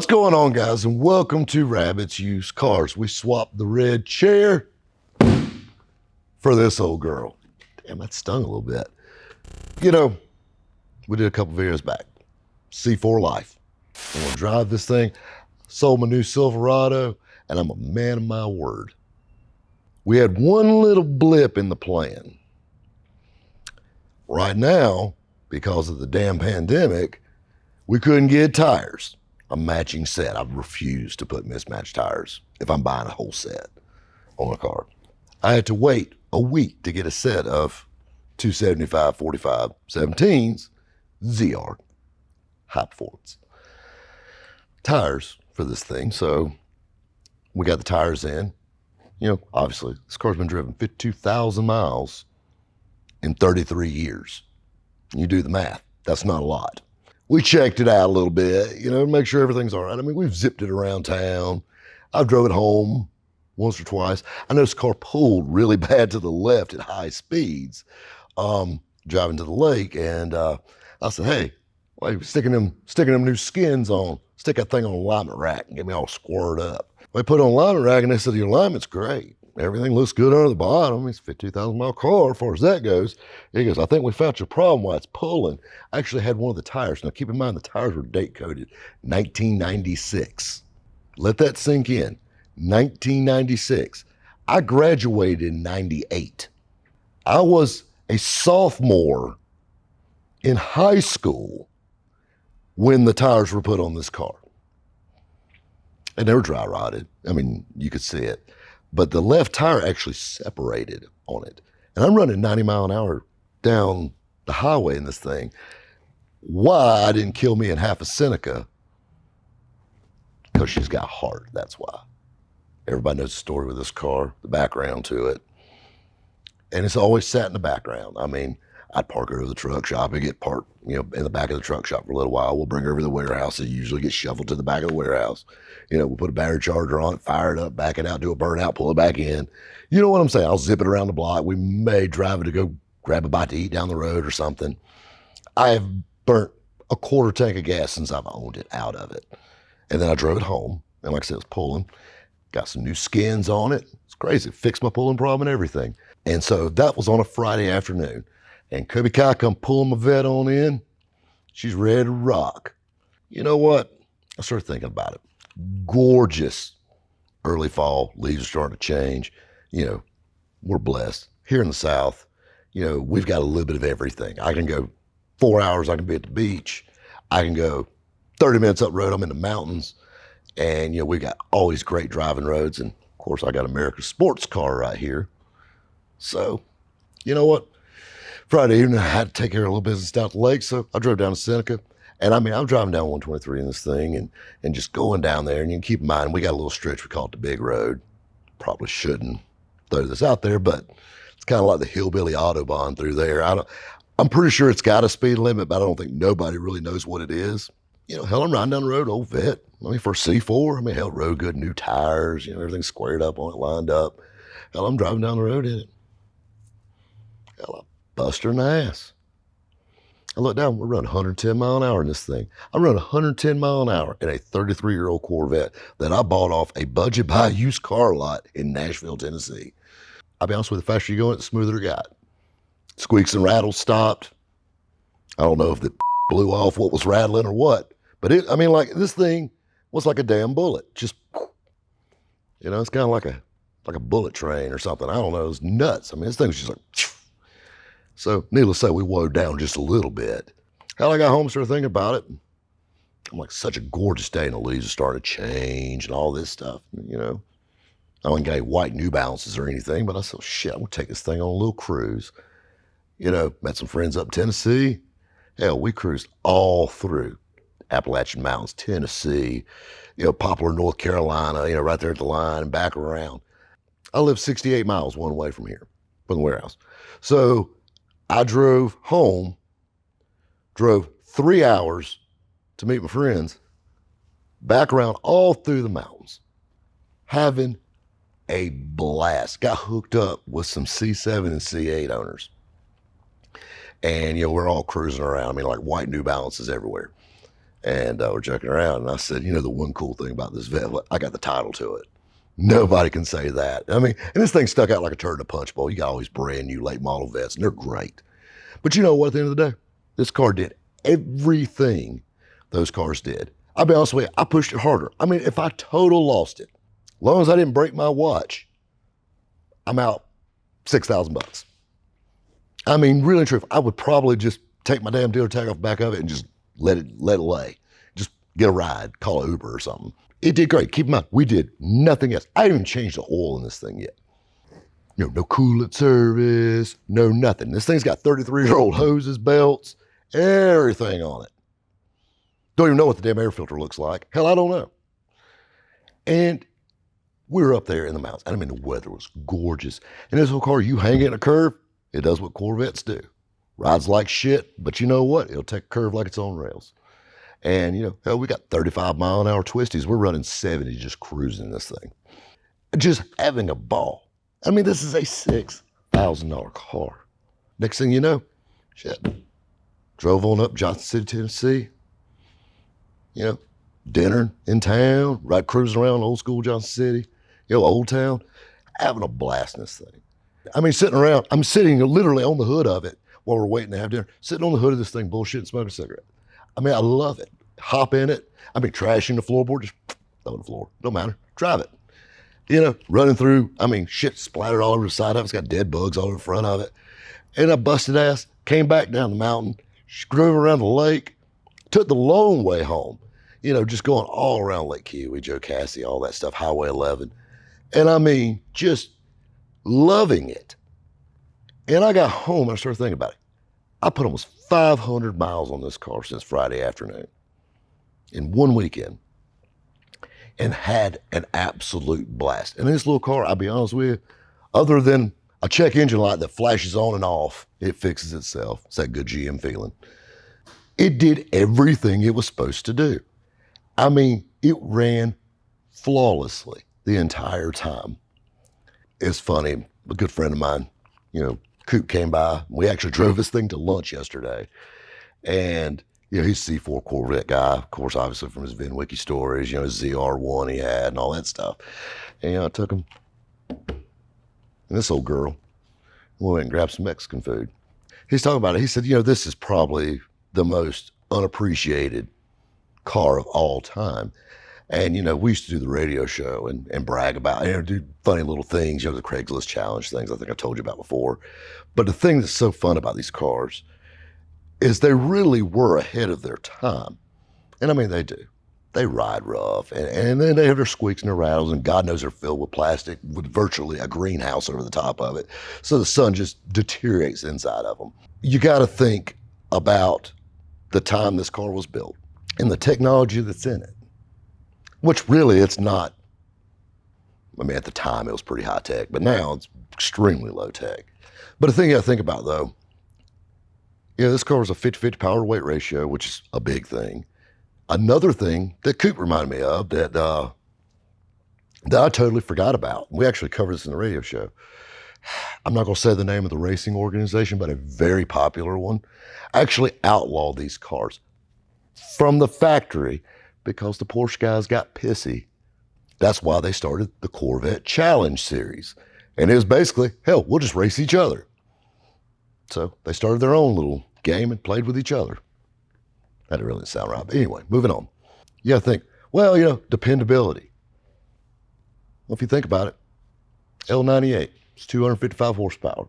What's going on, guys, and welcome to Rabbit's Used Cars. We swapped the red chair for this old girl. Damn, that stung a little bit. You know, we did a couple videos back. C4 Life. I'm gonna drive this thing. Sold my new Silverado, and I'm a man of my word. We had one little blip in the plan. Right now, because of the damn pandemic, we couldn't get tires. A matching set. I refuse to put mismatched tires if I'm buying a whole set on a car. I had to wait a week to get a set of 275 45 17s ZR high performance tires for this thing. So we got the tires in. You know, obviously, this car's been driven 52,000 miles in 33 years. You do the math. That's not a lot. We checked it out a little bit, you know, make sure everything's all right. I mean, we've zipped it around town. I've drove it home once or twice. I noticed the car pulled really bad to the left at high speeds, driving to the lake. And I said, hey, why are you sticking them new skins on? Stick that thing on a alignment rack and get me all squared up. I put it on a alignment rack and they said, the alignment's great. Everything looks good under the bottom. It's a 52,000 mile car as far as that goes. He goes, I think we found your problem why it's pulling. I actually had one of the tires. Now keep in mind the tires were date coded 1996. Let that sink in. 1996. I graduated in 98. I was a sophomore in high school when the tires were put on this car. And they were dry rotted. I mean, you could see it. But the left tire actually separated on it. And I'm running 90 mile an hour down the highway in this thing. Why I didn't kill me in half a Seneca? Because she's got heart, that's why. Everybody knows the story with this car, the background to it. And it's always sat in the background. I mean, I'd park her to the truck shop and get parked, you know, in the back of the truck shop for a little while. We'll bring her over to the warehouse. It usually gets shuffled to the back of the warehouse. You know, we'll put a battery charger on it, fire it up, back it out, do a burnout, pull it back in. You know what I'm saying? I'll zip it around the block. We may drive it to go grab a bite to eat down the road or something. I have burnt a quarter tank of gas since I've owned it out of it. And then I drove it home. And like I said, it was pulling. Got some new skins on it. It's crazy. Fixed my pulling problem and everything. And so that was on a Friday afternoon. And Kobe Kai come pulling my vet on in. She's ready to rock. You know what? I started thinking about it. Gorgeous early fall, leaves are starting to change. You know, we're blessed. Here in the South, you know, we've got a little bit of everything. I can go 4 hours, I can be at the beach. I can go 30 minutes up road, I'm in the mountains. And, you know, we've got all these great driving roads. And of course, I got America's sports car right here. So, you know what? Friday evening, I had to take care of a little business down at the lake, so I drove down to Seneca. And I mean, I'm driving down 123 in this thing and just going down there. And you can keep in mind, we got a little stretch, we call it the Big Road. Probably shouldn't throw this out there, but it's kind of like the hillbilly Autobahn through there. I'm pretty sure it's got a speed limit, but I don't think nobody really knows what it is. You know, hell, I'm riding down the road, old vet. I mean, for a C4, I mean, hell, road good, new tires, you know, everything's squared up on it, lined up. Hell, I'm driving down the road in it. Hell, bust her in the ass. I look down, we're running 110 mile an hour in this thing. I'm running 110 mile an hour in a 33-year-old Corvette that I bought off a budget buy used car lot in Nashville, Tennessee. I'll be honest with you, the faster you go, the smoother it got. Squeaks and rattles stopped. I don't know if it blew off what was rattling or what, but I mean, like this thing was like a damn bullet. Just, you know, it's kind of like a bullet train or something. I don't know, it was nuts. I mean, this thing was just like, so needless to say, we slowed down just a little bit. Hell, I got home, started thinking about it. I'm like, such a gorgeous day, and the leaves are starting to change and all this stuff, you know. I don't got any white New Balances or anything, but I said, shit, I'm gonna take this thing on a little cruise. You know, met some friends up in Tennessee. Hell, we cruised all through Appalachian Mountains, Tennessee, you know, Poplar, North Carolina, you know, right there at the line and back around. I live 68 miles one way from here, from the warehouse. So I drove home, drove 3 hours to meet my friends, back around all through the mountains, having a blast. Got hooked up with some C7 and C8 owners. And, you know, we're all cruising around. I mean, like white New Balances everywhere. And we're joking around. And I said, you know, the one cool thing about this vet, I got the title to it. Nobody can say that. I mean, and this thing stuck out like a turd in a punch bowl. You got all these brand new late model vets, and they're great. But you know what, at the end of the day, this car did everything those cars did. I'll be honest with you, I pushed it harder. I mean, if I total lost it, as long as I didn't break my watch, I'm out $6,000. I mean, really and truthfully, I would probably just take my damn dealer tag off the back of it and just let it lay. Just get a ride, call an Uber or something. It did great. Keep in mind, we did nothing else. I haven't even changed the oil in this thing yet. You know, no coolant service, no nothing. This thing's got 33-year-old hoses, belts, everything on it. Don't even know what the damn air filter looks like. Hell, I don't know. And we were up there in the mountains. I mean, the weather was gorgeous. And this little car, you hang it in a curve, it does what Corvettes do. Rides like shit, but you know what? It'll take a curve like it's on rails. And, you know, hell, we got 35-mile-an-hour twisties. We're running 70 just cruising this thing. Just having a ball. I mean, this is a $6,000 car. Next thing you know, shit, drove on up Johnson City, Tennessee. You know, dinner in town, right cruising around old school Johnson City, you know, Old Town, having a blast in this thing. I mean, sitting around, I'm sitting literally on the hood of it while we're waiting to have dinner, sitting on the hood of this thing, bullshitting, smoking a cigarette. I mean, I love it. Hop in it. I mean, trashing the floorboard, just throw it on the floor. Don't matter. Drive it. You know, running through, I mean, shit splattered all over the side of it. It's got dead bugs all over the front of it. And I busted ass, came back down the mountain, drove around the lake, took the long way home. You know, just going all around Lake Kiwi, Joe Cassie, all that stuff, Highway 11. And I mean, just loving it. And I got home and I started thinking about it. I put almost 500 miles on this car since Friday afternoon in one weekend and had an absolute blast. And this little car, I'll be honest with you, other than a check engine light that flashes on and off, it fixes itself. It's that good GM feeling. It did everything it was supposed to do. I mean, it ran flawlessly the entire time. It's funny, a good friend of mine, you know, Coop came by. We actually drove this thing to lunch yesterday. And, you know, he's a C4 Corvette guy, of course, obviously from his VinWiki stories, you know, his ZR1 he had and all that stuff. And, you know, I took him, and this old girl, we went and grabbed some Mexican food. He's talking about it. He said, you know, this is probably the most unappreciated car of all time. And, you know, we used to do the radio show and brag about, you know, do funny little things, you know, the Craigslist challenge things I think I told you about before. But the thing that's so fun about these cars is they really were ahead of their time. And I mean, they do. They ride rough and then they have their squeaks and their rattles and God knows they're filled with plastic with virtually a greenhouse over the top of it. So the sun just deteriorates inside of them. You got to think about the time this car was built and the technology that's in it, which really it's not. I mean, at the time it was pretty high tech, but now it's extremely low tech. But the thing you gotta think about though, you know, this car was a 50-50 power to weight ratio, which is a big thing. Another thing that Coop reminded me of that I totally forgot about. We actually covered this in the radio show. I'm not gonna say the name of the racing organization, but a very popular one actually outlawed these cars from the factory because the Porsche guys got pissy. That's why they started the Corvette Challenge series. And it was basically, hell, we'll just race each other. So they started their own little game and played with each other. That didn't really sound right, but anyway, moving on. You gotta think, well, you know, dependability. Well, if you think about it, L98, it's 255 horsepower.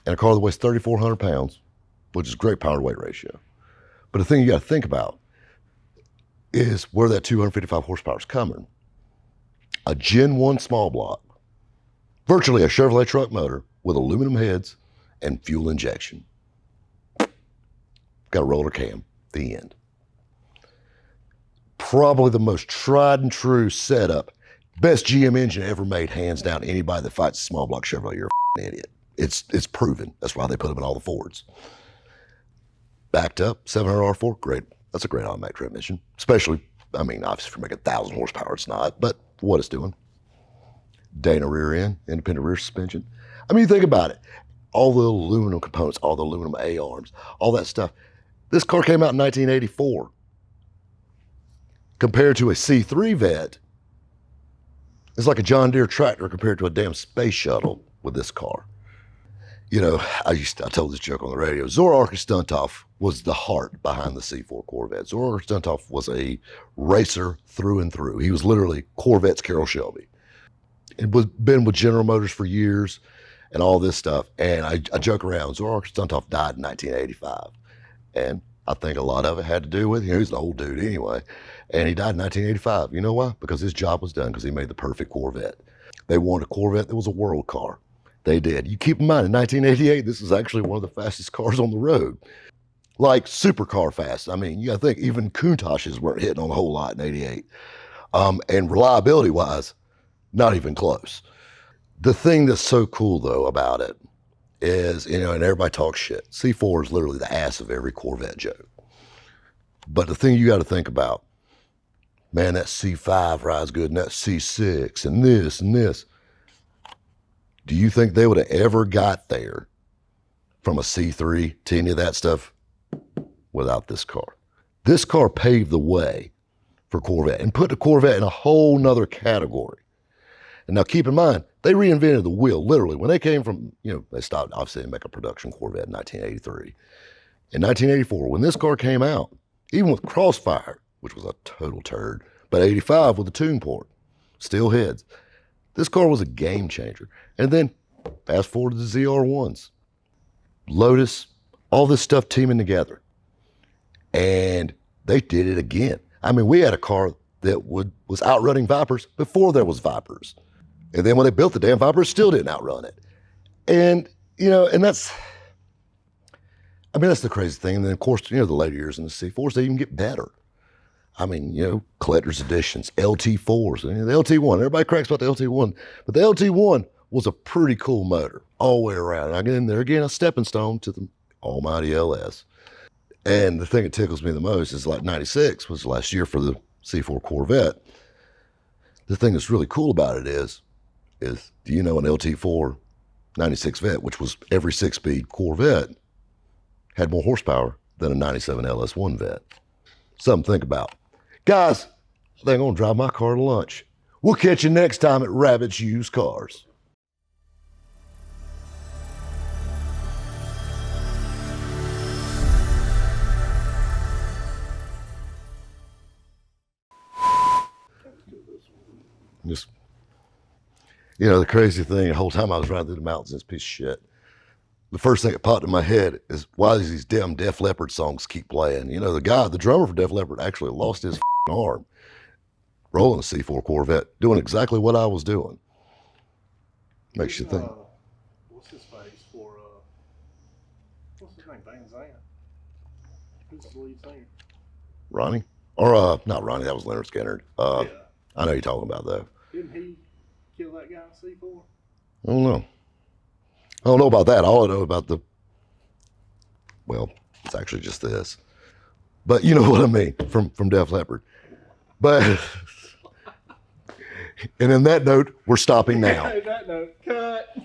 And a car that weighs 3,400 pounds, which is great power to weight ratio. But the thing you gotta think about is where that 255 horsepower is coming. A Gen 1 small block, virtually a Chevrolet truck motor with aluminum heads and fuel injection. Got a roller cam, the end. Probably the most tried and true setup. Best GM engine ever made, hands down. Anybody that fights a small block Chevrolet, you're an idiot. It's proven. That's why they put them in all the Fords. Backed up, 700 R4, great. That's a great automatic transmission. Especially, I mean, obviously for making 1,000 horsepower, it's not, but for what it's doing. Dana rear end, independent rear suspension. I mean, you think about it. All the aluminum components, all the aluminum A-arms, all that stuff. This car came out in 1984. compared to a C3 vet, it's like a John Deere tractor compared to a damn space shuttle with this car. You know, I told this joke on the radio. Zora Arkus-Duntov was the heart behind the C4 Corvette. Zora Arkus-Duntov was a racer through and through. He was literally Corvette's Carroll Shelby. It was been with General Motors for years and all this stuff. And I joke around. Zora Arkus-Duntov died in 1985. And I think a lot of it had to do with, he's an old dude anyway. And he died in 1985. You know why? Because his job was done, because he made the perfect Corvette. They wanted a Corvette that was a world car. They did. You keep in mind, in 1988, this is actually one of the fastest cars on the road. Like supercar fast. I mean, you gotta think, even Countach's weren't hitting on a whole lot in 88. And reliability-wise, not even close. The thing that's so cool, though, about it is, and everybody talks shit. C4 is literally the ass of every Corvette joke. But the thing you gotta think about, man, that C5 rides good, and that C6, and this, and this. Do you think they would have ever got there from a C3 to any of that stuff without this car? This car paved the way for Corvette and put the Corvette in a whole nother category. And now keep in mind, they reinvented the wheel, literally. When they came from, they stopped, obviously, to make a production Corvette in 1983. In 1984, when this car came out, even with Crossfire, which was a total turd, but 85 with a tune port, still heads. This car was a game changer. And then fast forward to the ZR1s, Lotus, all this stuff teaming together. And they did it again. I mean, we had a car that was outrunning Vipers before there was Vipers. And then when they built the damn Vipers, still didn't outrun it. And, and that's the crazy thing. And then, of course, the later years in the C4s, they even get better. I mean, collector's editions, LT4s, the LT1. Everybody cracks about the LT1, but the LT1 was a pretty cool motor all the way around. And I get in there again, a stepping stone to the almighty LS. And the thing that tickles me the most is like 96 was the last year for the C4 Corvette. The thing that's really cool about it is do you know an LT4 96 Vet, which was every 6-speed Corvette, had more horsepower than a 97 LS1 Vet? Something to think about. Guys, I think I'm gonna drive my car to lunch. We'll catch you next time at Rabbit's Used Cars. Just, the crazy thing, the whole time I was riding through the mountains, this piece of shit, the first thing that popped in my head is, why does these damn Def Leppard songs keep playing? The drummer for Def Leppard actually lost his arm rolling a C4 Corvette, doing exactly what I was doing. Makes you think. What's his face for, what's his name, Van Zandt? Who's the lead singer? Ronnie? Or, not Ronnie, that was Leonard Skinner. Yeah. I know you're talking about, though. Didn't he kill that guy in C4? I don't know. I don't know about that. All I know about it's actually just this. But you know what I mean, from Def Leppard. But, and in that note, we're stopping now. That note, cut.